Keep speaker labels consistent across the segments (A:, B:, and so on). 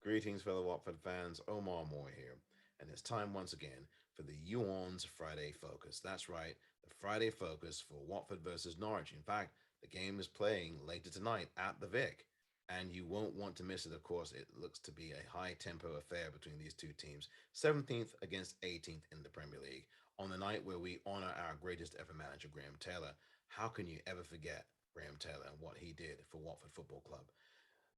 A: Greetings, fellow Watford fans. Omar Moore here, and it's time once again for the Orns Friday Focus. That's right, the Friday Focus for Watford versus Norwich. In fact, the game is playing later tonight at the Vic, and you won't want to miss it. Of course, it looks to be a high tempo affair between these two teams, 17th against 18th in the Premier League, on the night where we honor our greatest ever manager, Graham Taylor. How can you ever forget Graham Taylor and what he did for Watford Football Club?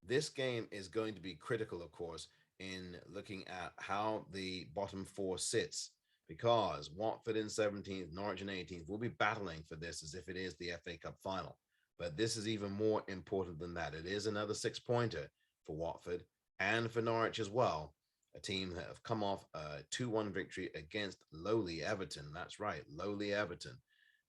A: This game is going to be critical, of course, in looking at how the bottom four sits because Watford in 17th, Norwich in 18th will be battling for this as if it is the FA Cup final. But this is even more important than that. It is another 6 pointer for Watford and for Norwich as well, a team that have come off a 2-1 victory against lowly Everton. That's right, lowly Everton.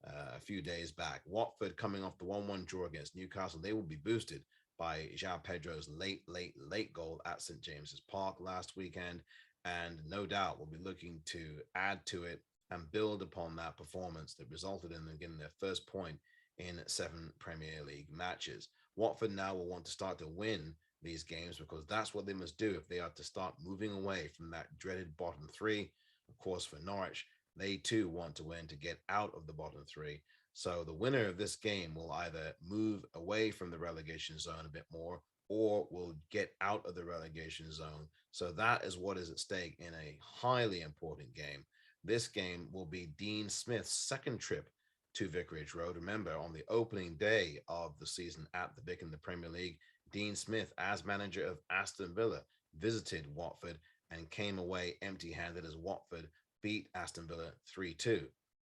A: A few days back. Watford coming off the 1-1 draw against Newcastle. They will be boosted by João Pedro's late goal at St. James's Park last weekend, and no doubt will be looking to add to it and build upon that performance that resulted in them getting their first point in 7 Premier League matches. Watford now will want to start to win these games because that's what they must do if they are to start moving away from that dreaded bottom three. Of course, for Norwich, they too want to win to get out of the bottom three. So the winner of this game will either move away from the relegation zone a bit more or will get out of the relegation zone. So that is what is at stake in a highly important game. This game will be Dean Smith's second trip to Vicarage Road. Remember, on the opening day of the season at the Vic in the Premier League, Dean Smith, as manager of Aston Villa, visited Watford and came away empty handed as Watford beat Aston Villa 3-2.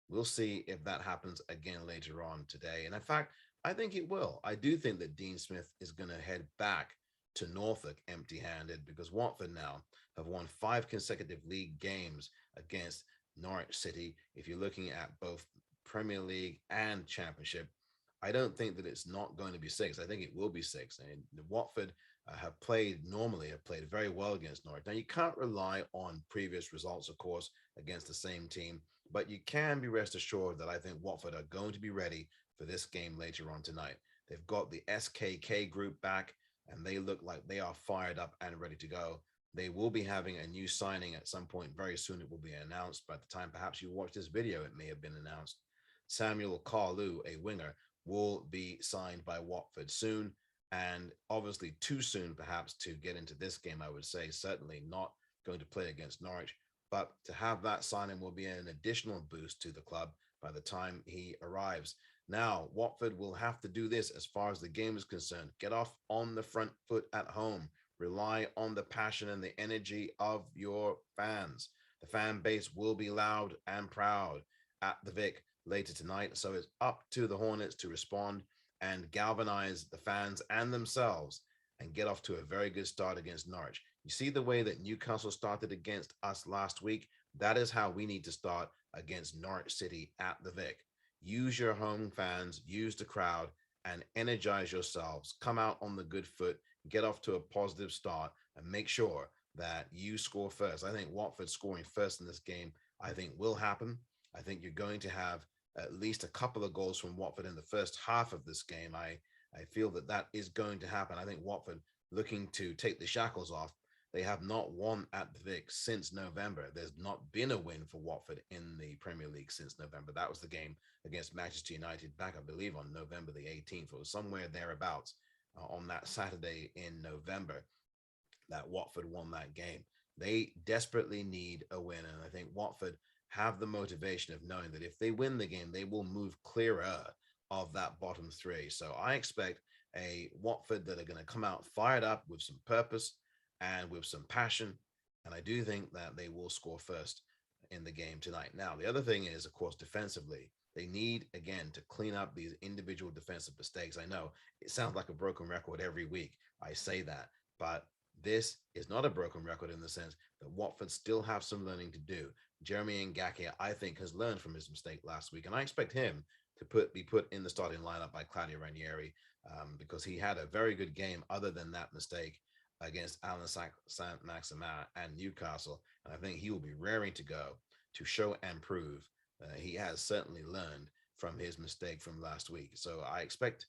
A: We'll see if that happens again later on today. And in fact, I think it will. I do think that Dean Smith is going to head back to Norfolk empty handed because Watford now have won 5 consecutive league games against Norwich City. If you're looking at both Premier League and Championship, I don't think that it's not going to be six. I think it will be six. And Watford have played very well against Norwich. Now, you can't rely on previous results, of course, against the same team, but you can be rest assured that I think Watford are going to be ready for this game later on tonight. They've got the SKK group back, and they look like they are fired up and ready to go. They will be having a new signing at some point very soon. It will be announced. By the time perhaps you watch this video, it may have been announced. Samuel Carlu, a winger, will be signed by Watford soon. And obviously, too soon perhaps to get into this game, I would say. Certainly not going to play against Norwich. But to have that signing will be an additional boost to the club by the time he arrives. Now, Watford will have to do this as far as the game is concerned. Get off on the front foot at home. Rely on the passion and the energy of your fans. The fan base will be loud and proud at the Vic later tonight. So it's up to the Hornets to respond and galvanize the fans and themselves and get off to a very good start against Norwich. You see the way that Newcastle started against us last week? That is how we need to start against Norwich City at the Vic. Use your home fans, use the crowd, and energize yourselves. Come out on the good foot, get off to a positive start, and make sure that you score first. I think Watford scoring first in this game, I think will happen. I think you're going to have at least a couple of goals from Watford in the first half of this game. I feel that that is going to happen. I think Watford looking to take the shackles off. They have not won at the Vic since November. There's not been a win for Watford in the Premier League since November. That was the game against Manchester United back, I believe, on November the 18th. It was somewhere thereabouts on that Saturday in November that Watford won that game. They desperately need a win. And I think Watford have the motivation of knowing that if they win the game, they will move clearer of that bottom three. So I expect a Watford that are going to come out fired up with some purpose and with some passion. And I do think that they will score first in the game tonight. Now, the other thing is, of course, defensively, they need, again, to clean up these individual defensive mistakes. I know it sounds like a broken record every week. I say that, but this is not a broken record in the sense that Watford still have some learning to do. Jeremy Ngakia, I think, has learned from his mistake last week, and I expect him to be put in the starting lineup by Claudio Ranieri because he had a very good game other than that mistake against Alan Saint-Maximin and Newcastle, and I think he will be raring to go to show and prove he has certainly learned from his mistake from last week. So I expect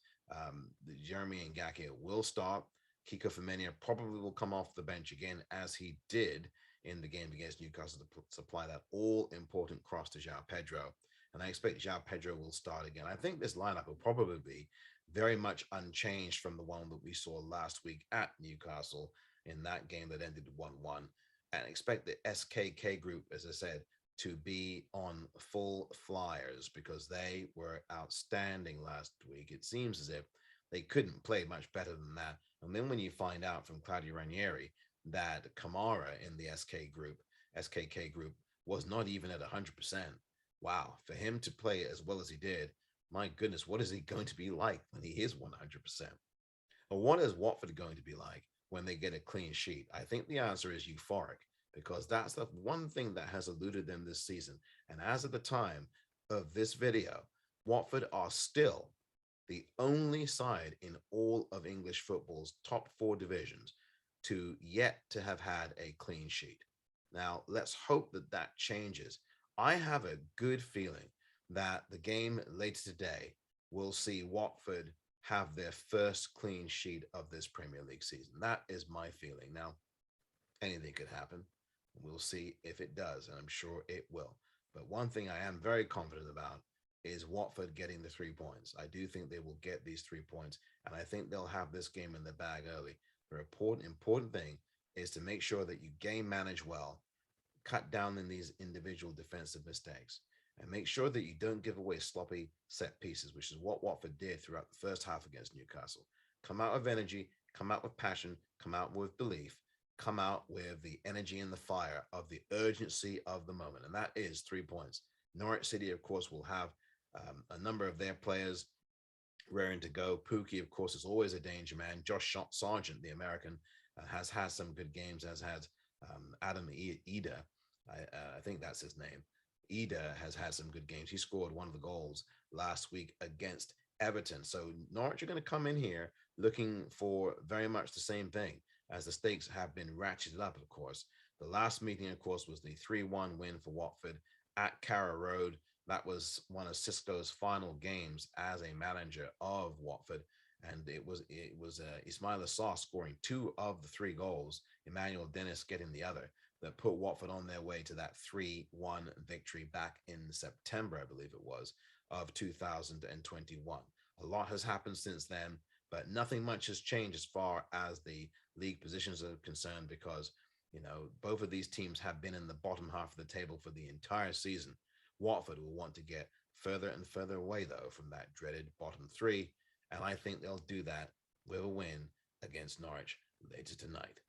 A: Jeremy Ngakia will start. Kiko Femenia probably will come off the bench again, as he did in the game against Newcastle, to supply that all important cross to João Pedro. And I expect João Pedro will start again. I think this lineup will probably be very much unchanged from the one that we saw last week at Newcastle in that game that ended 1-1. And expect the SKK group, as I said, to be on full flyers because they were outstanding last week. It seems as if they couldn't play much better than that. And then when you find out from Claudio Ranieri that Kamara in the SKK group, was not even at 100%. Wow, for him to play as well as he did, my goodness, what is he going to be like when he is 100%? Or what is Watford going to be like when they get a clean sheet? I think the answer is euphoric because that's the one thing that has eluded them this season. And as of the time of this video, Watford are still the only side in all of English football's top four divisions to yet to have had a clean sheet. Now, let's hope that that changes. I have a good feeling that the game later today will see Watford have their first clean sheet of this Premier League season. That is my feeling. Now, anything could happen. We'll see if it does, and I'm sure it will. But one thing I am very confident about is Watford getting the 3 points. I do think they will get these 3 points, and I think they'll have this game in the bag early. The important thing is to make sure that you game manage well, cut down in these individual defensive mistakes, and make sure that you don't give away sloppy set pieces, which is what Watford did throughout the first half against Newcastle. Come out with energy, come out with passion, come out with belief, come out with the energy and the fire of the urgency of the moment. And that is 3 points. Norwich City, of course, will have a number of their players raring to go. Pookie, of course, is always a danger man. Josh Sargent, the American, has had some good games, as had Adam Ida. I think that's his name. Ida has had some good games. He scored one of the goals last week against Everton. So Norwich are going to come in here looking for very much the same thing, as the stakes have been ratcheted up, of course. The last meeting, of course, was the 3-1 win for Watford at Carrow Road. That was one of Cisco's final games as a manager of Watford. And it was Ismail Assar scoring 2 of the 3 goals, Emmanuel Dennis getting the other, that put Watford on their way to that 3-1 victory back in September, I believe it was, of 2021. A lot has happened since then, but nothing much has changed as far as the league positions are concerned, because both of these teams have been in the bottom half of the table for the entire season. Watford will want to get further and further away, though, from that dreaded bottom 3, and I think they'll do that with a win against Norwich later tonight.